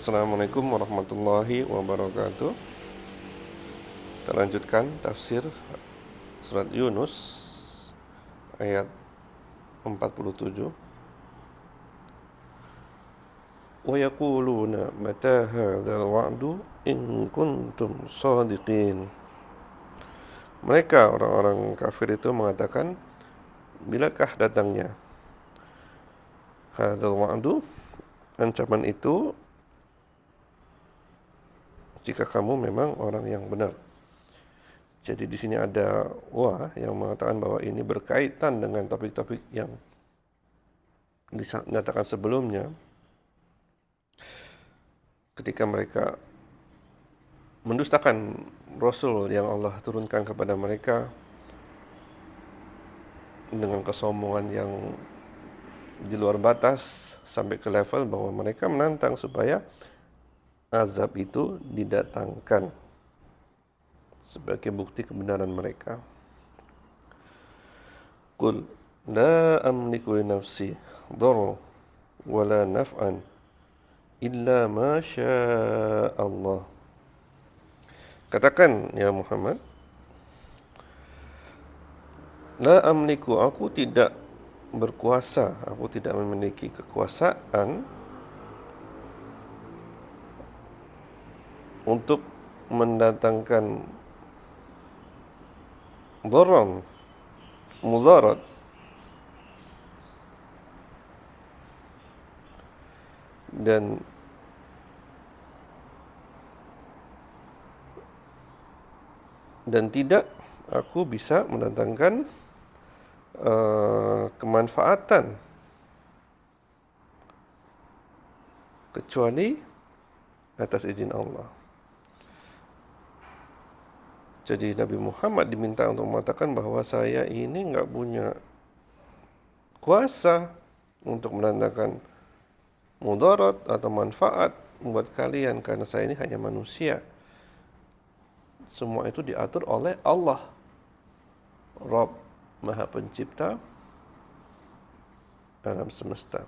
Assalamualaikum warahmatullahi wabarakatuh. Kita lanjutkan tafsir surat Yunus ayat 47. Wa yaquluna mata hadzal wa'du in kuntum shadiqin. Mereka orang-orang kafir itu mengatakan, bilakah datangnya hadzal wa'du, ancaman itu, jika kamu memang orang yang benar. Jadi di sini ada yang mengatakan bahwa ini berkaitan dengan topik-topik yang dinyatakan sebelumnya, ketika mereka mendustakan Rasul yang Allah turunkan kepada mereka dengan kesombongan yang di luar batas, sampai ke level bahwa mereka menantang supaya azab itu didatangkan sebagai bukti kebenaran mereka. Qul la amliku li nafsi dharra wala naf'an illa ma syaa Allah. Katakan ya Muhammad, la amliku, aku tidak berkuasa, aku tidak memiliki kekuasaan untuk mendatangkan dharran, mudarat, dan tidak aku bisa mendatangkan kemanfaatan kecuali atas izin Allah. Jadi Nabi Muhammad diminta untuk mengatakan bahwa saya ini nggak punya kuasa untuk mendatangkan mudarat atau manfaat buat kalian, karena saya ini hanya manusia. Semua itu diatur oleh Allah, Rabb, Maha Pencipta alam semesta.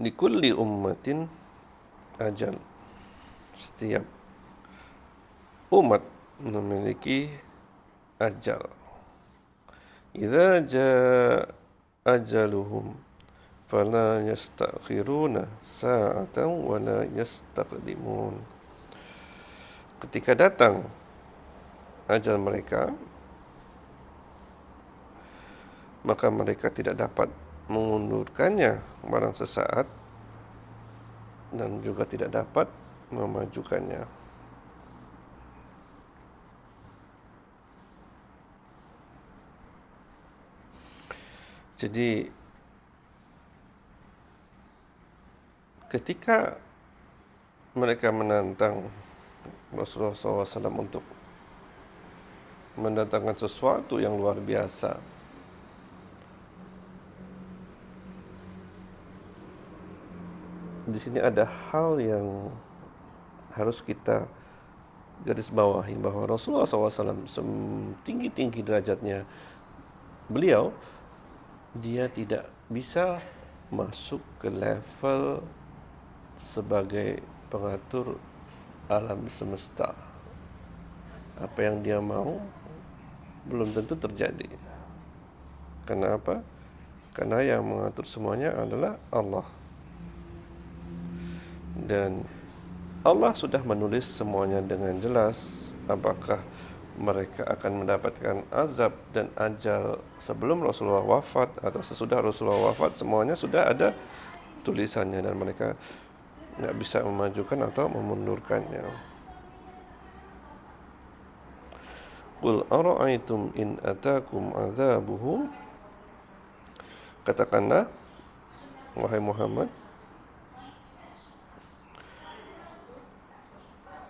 Likulli ummatin ajal. Setiap umat memiliki ajal. Idza jaa ajaluhum fala yastakhiruna sa'atan wa la yastaqdimun. Ketika datang ajal mereka, maka mereka tidak dapat mengundurkannya barang sesaat, dan juga tidak dapat memajukannya. Jadi ketika mereka menantang Rasulullah SAW untuk mendatangkan sesuatu yang luar biasa, di sini ada hal yang harus kita garis bawahi, bahwa Rasulullah SAW setinggi-tinggi derajatnya beliau, dia tidak bisa masuk ke level sebagai pengatur alam semesta. Apa yang dia mau belum tentu terjadi. Kenapa? Karena yang mengatur semuanya adalah Allah. Dan Allah sudah menulis semuanya dengan jelas, apakah mereka akan mendapatkan azab dan ajal sebelum Rasulullah wafat atau sesudah Rasulullah wafat. Semuanya sudah ada tulisannya, dan mereka nggak bisa memajukan atau memundurkannya. Qul ara'aytum in atakum azabuhu. Katakanlah wahai Muhammad,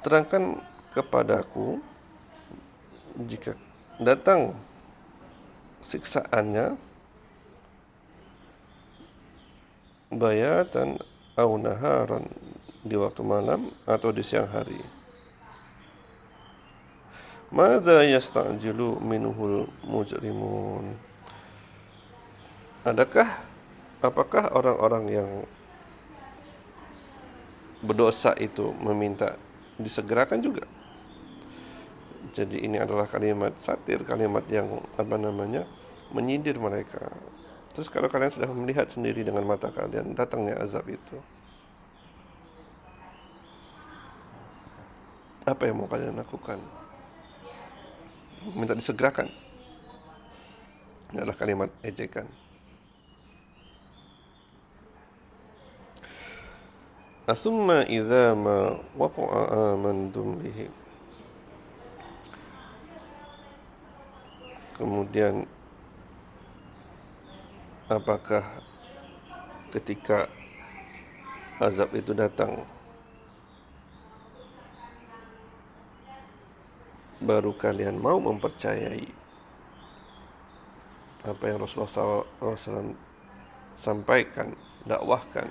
terangkan kepadaku jika datang siksaannya, bayatan au naharan, di waktu malam atau di siang hari. Madza yasta'jilu minhul mujrimun. Apakah orang-orang yang berdosa itu meminta disegerakan juga. Jadi ini adalah kalimat satir, kalimat yang menyindir mereka. Terus kalau kalian sudah melihat sendiri dengan mata kalian datangnya azab itu, apa yang mau kalian lakukan? Minta disegerakan. Ini adalah kalimat ejekan. Asumma idza ma waqa'a amantum bihi. Kemudian apakah ketika azab itu datang baru kalian mau mempercayai apa yang Rasulullah SAW sampaikan, dakwahkan?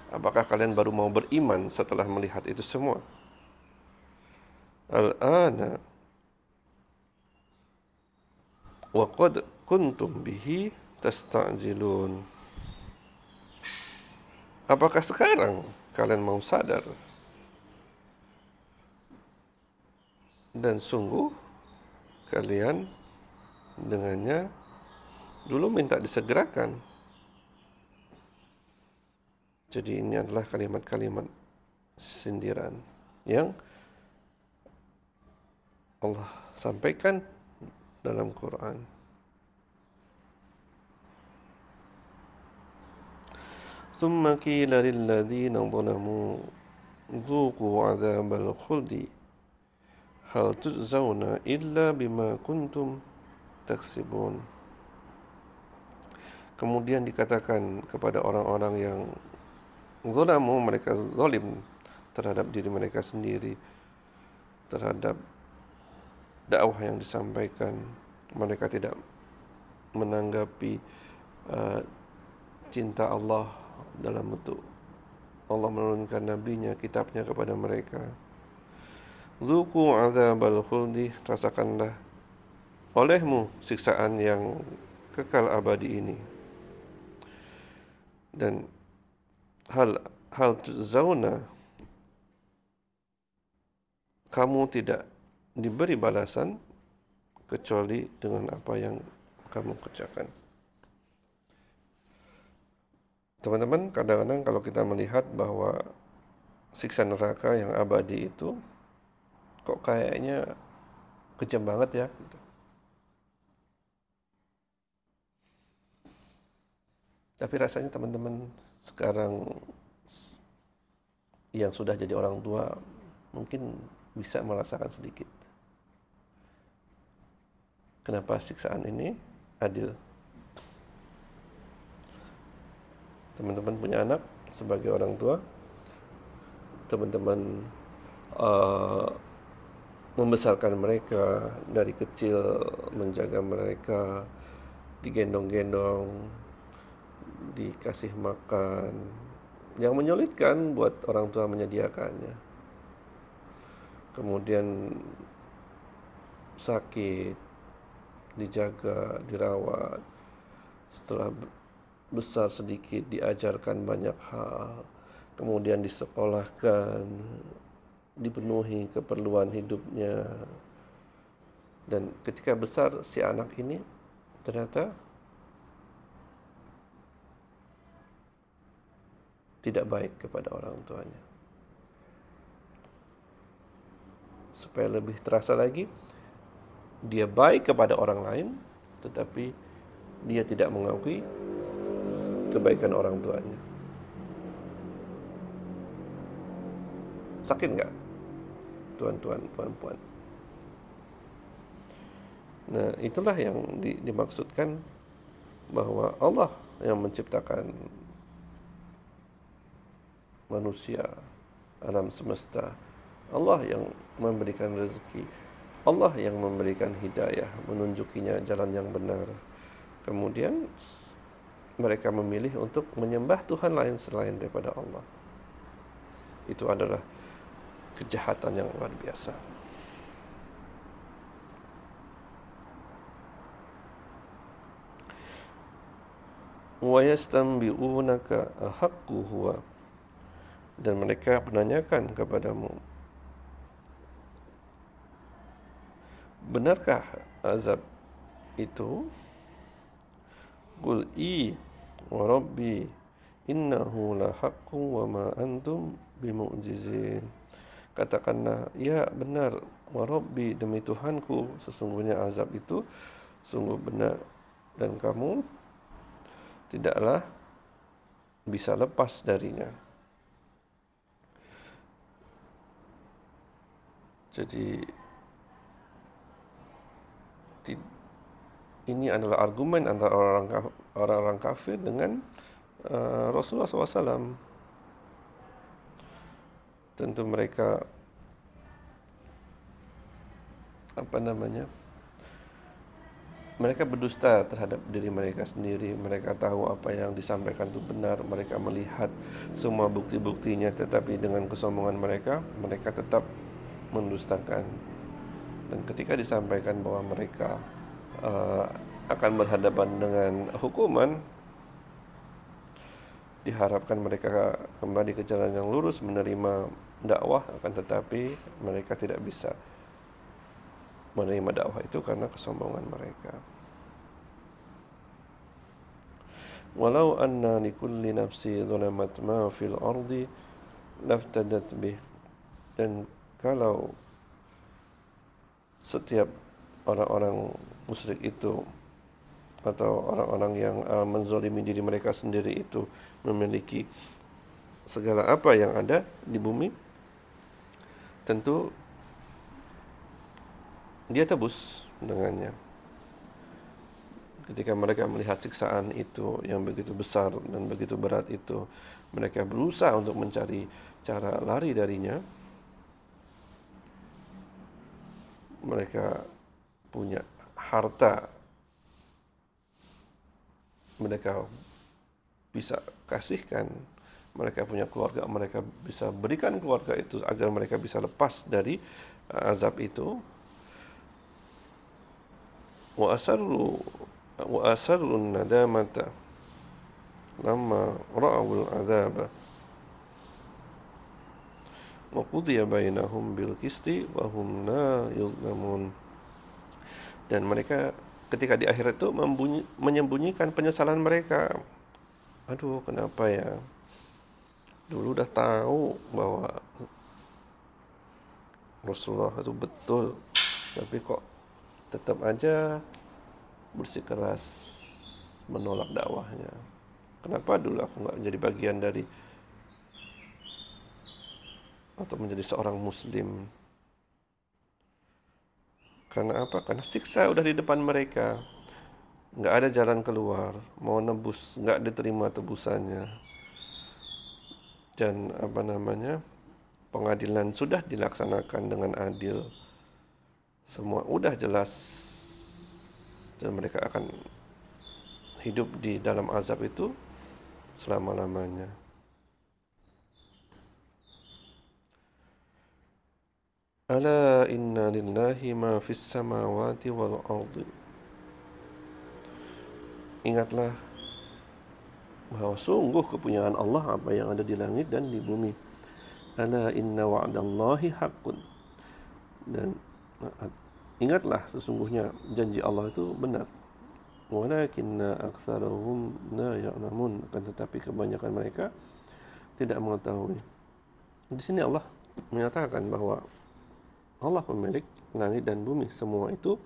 Apakah kalian baru mau beriman setelah melihat itu semua? Al-ana wa qad kuntum bihi tasta'jilun. Apakah sekarang kalian mau sadar? Dan sungguh kalian dengannya dulu minta disegerakan. Jadi ini adalah kalimat-kalimat sindiran yang Allah sampaikan dalam Quran. Tsumma qila lil ladzina zalamu dzuqu 'adzabal khuldi hal tujzauna illa bima kuntum taksibun. Kemudian dikatakan kepada orang-orang yang zalamu, mereka zalim terhadap diri mereka sendiri, terhadap dakwah yang disampaikan. Mereka tidak menanggapi cinta Allah dalam bentuk Allah menurunkan nabinya, kitabnya kepada mereka. Dzuqu 'adzabal khuldi, rasakanlah olehmu siksaan yang kekal abadi ini. Dan hal tujzauna, kamu tidak diberi balasan kecuali dengan apa yang kamu kerjakan. Teman-teman, kadang-kadang kalau kita melihat bahwa siksa neraka yang abadi itu kok kayaknya kejam banget ya gitu. Tapi rasanya teman-teman sekarang yang sudah jadi orang tua mungkin bisa merasakan sedikit. Kenapa siksaan ini adil? Teman-teman punya anak sebagai orang tua, teman-teman membesarkan mereka dari kecil, menjaga mereka, digendong-gendong, dikasih makan, yang menyulitkan buat orang tua menyediakannya. Kemudian sakit, dijaga, dirawat. Setelah besar sedikit diajarkan banyak hal, kemudian disekolahkan, dipenuhi keperluan hidupnya. Dan ketika besar si anak ini ternyata tidak baik kepada orang tuanya. Supaya lebih terasa lagi, dia baik kepada orang lain, tetapi dia tidak mengakui kebaikan orang tuanya. Sakit nggak, tuan-tuan, puan-puan? Nah, itulah yang dimaksudkan bahwa Allah yang menciptakan manusia, alam semesta. Allah yang memberikan rezeki. Allah yang memberikan hidayah, menunjukinya jalan yang benar. Kemudian mereka memilih untuk menyembah Tuhan lain selain daripada Allah. Itu adalah kejahatan yang luar biasa. Wa yastanbi'unaka ahaqqu huwa Dan mereka menanyakan kepadamu, benarkah azab itu? Qul wa rabbi innahu lahaqqun wa ma antum bimu'jizin. Katakanlah, ya benar, wa rabbi, demi Tuhanku, sesungguhnya azab itu sungguh benar dan kamu tidaklah bisa lepas darinya. Jadi ini adalah argumen antara orang-orang kafir dengan Rasulullah SAW. Tentu mereka mereka berdusta terhadap diri mereka sendiri. Mereka tahu apa yang disampaikan itu benar. Mereka melihat semua bukti-buktinya, tetapi dengan kesombongan mereka, mereka tetap mendustakan. Dan ketika disampaikan bahwa mereka akan berhadapan dengan hukuman, diharapkan mereka kembali ke jalan yang lurus, menerima dakwah, akan tetapi mereka tidak bisa menerima dakwah itu karena kesombongan mereka. Walau anna likulli nafsi zalamat ma fil ardi laftadat bih. Dan kalau setiap orang-orang musyrik itu atau orang-orang yang menzalimi diri mereka sendiri itu memiliki segala apa yang ada di bumi, tentu dia tebus dengannya. Ketika mereka melihat siksaan itu yang begitu besar dan begitu berat itu, mereka berusaha untuk mencari cara lari darinya. Mereka punya harta, mereka bisa kasihkan, mereka punya keluarga, mereka bisa berikan keluarga itu agar mereka bisa lepas dari azab itu. Wa asarru nadamata lamma ra'awul azaba wa qudiya bainahum bil qisti wa hum la yuzlamun. Dan mereka ketika di akhirat itu menyembunyikan penyesalan mereka. Aduh, kenapa ya? Dulu udah tahu bahwa Rasulullah itu betul, tapi kok tetap aja bersikeras menolak dakwahnya. Kenapa dulu aku nggak menjadi bagian dari atau menjadi seorang muslim? Karena apa? Karena siksa udah di depan mereka, nggak ada jalan keluar. Mau nebus nggak diterima tebusannya, dan pengadilan sudah dilaksanakan dengan adil. Semua udah jelas, dan mereka akan hidup di dalam azab itu selama-lamanya. Ala inna lillahi ma fis samawati wal ardi. Ingatlah bahwa sungguh kepunyaan Allah apa yang ada di langit dan di bumi. Ala inna wa'dallahi haqqun. Dan ingatlah sesungguhnya janji Allah itu benar. Walakinna aktsarahum la ya'lamun. Akan tetapi kebanyakan mereka tidak mengetahui. Di sini Allah menyatakan bahwa Allah pemilik langit dan bumi, semua itu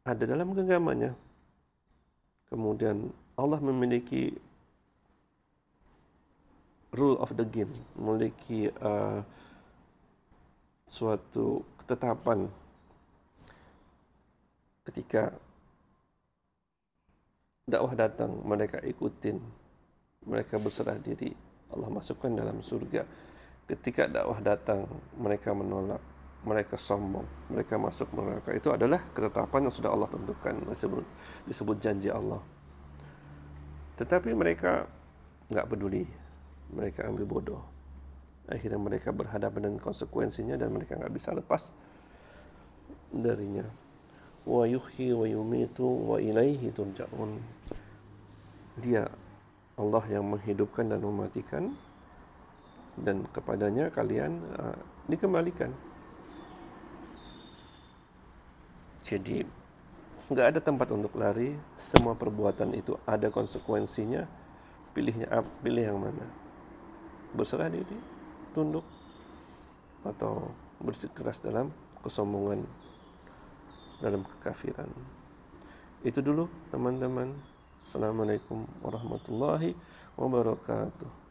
ada dalam genggamannya. Kemudian Allah memiliki rule of the game, memiliki suatu ketetapan ketika dakwah datang, mereka ikutin, mereka berserah diri, Allah masukkan dalam surga. Ketika dakwah datang, mereka menolak, mereka sombong, mereka masuk neraka. Itu adalah ketetapan yang sudah Allah tentukan, disebut janji Allah. Tetapi mereka nggak peduli, mereka ambil bodoh. Akhirnya mereka berhadapan dengan konsekuensinya dan mereka nggak bisa lepas darinya. Wa yuhyi wa yumitu wa ilaihi turja'un. Dia Allah yang menghidupkan dan mematikan, dan kepadanya kalian dikembalikan. Jadi nggak ada tempat untuk lari, semua perbuatan itu ada konsekuensinya. Pilih yang mana? Berserah diri, tunduk, atau bersikeras dalam kesombongan, dalam kekafiran. Itu dulu teman-teman. Assalamualaikum warahmatullahi wabarakatuh.